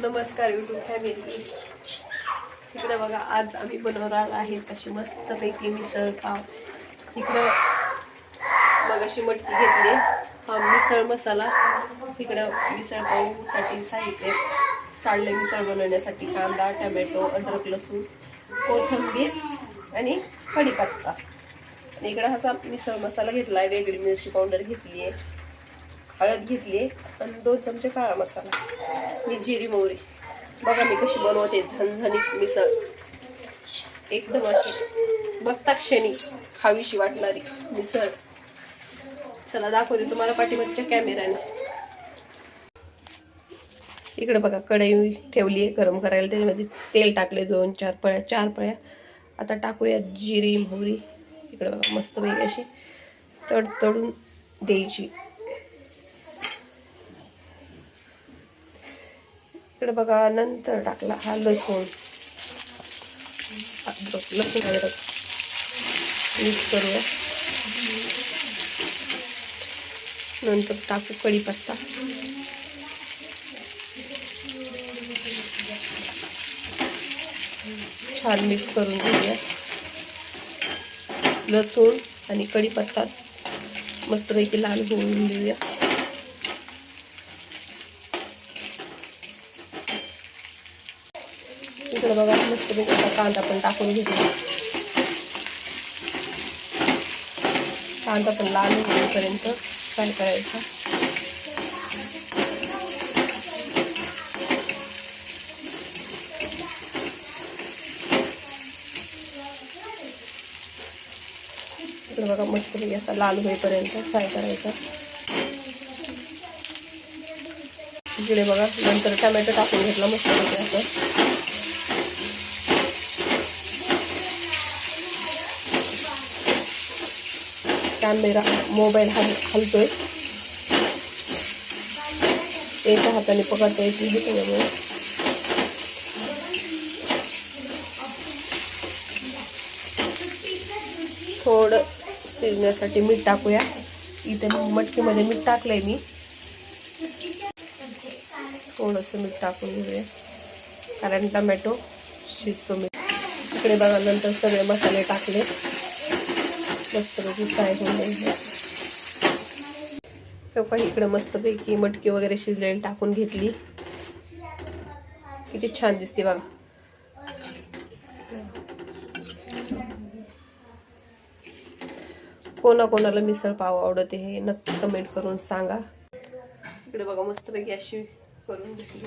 नमस्कार YouTube family. इकडे बघा, आज आम्ही बनवणार आहे अशी मस्तपैकी मिसळ पाव. इकडं मग अशी मटकी घेतली, हा मिसळ मसाला. इकडं मिसळ पावसाठी साहित्य काढले मिसळ बनवण्यासाठी: कांदा, टोमॅटो, अद्रक, लसूण, कोथिंबीर आणि कढीपत्ता. आणि इकडं असा मिसळ मसाला घेतलाय, वेगळी मिरची पावडर घेतली आहे, हळद घेतली आणि 2 चमचे काळा मसाला, ही जिरी मोहरी. बघा मी कशी बनवते झणझणीत मिसळ, एकदम अशी बघता क्षणी खावीशी वाटणारी मिसळ. चला दाखवते तुम्हाला पाठीमागच्या कॅमेऱ्याने. इकडे बघा कढई ठेवली आहे गरम करायला, त्याच्यामध्ये तेल टाकले 2-4 पळ्या, 4 पळ्या. आता टाकूया जिरी मोहरी. इकडे बघा मस्तपैकी अशी तडतडून द्यायची. इकडे बघा नंतर टाकला हा लसूण, लसूण अद्रक मिक्स करूया. नंतर टाकू कढीपत्ता, छान मिक्स करून घेऊया. लसूण आणि कढीपत्ता मस्तपैकी लाल होऊन देऊया. इकडे बघा मस्तपैकी कांदा पण टाकून घेतला. कांदा पण लाल होईपर्यंत फ्राय करायचा. इकडे बघा मस्तपैकी असा लाल होईपर्यंत फ्राय करायचा. इकडे बघा नंतर टोमॅटो टाकून घेतला मस्तपैकी असं. कॅमेरा मोबाईल हलतोय, एका हाताने पकडता येत नाही त्याच्यामुळे. थोडं शिजण्यासाठी मीठ टाकूया. इथे मटकीमध्ये मीठ टाकलंय मी, थोडंसं मीठ टाकून घेऊया कारण टोमॅटो शिजतो मीठ. इकडे बघा नंतर सगळे मसाले टाकले, मस्तपैकी फ्राय होऊन द्यायचे. इकडे मस्तपैकी मटकी वगैरे शिजलेली टाकून घेतली. किती छान दिसते बघा. कोणाकोणाला मिसळ पाव आवडते हे नक्की कमेंट करून सांगा. इकडे बघा मस्तपैकी अशी करून घेतली.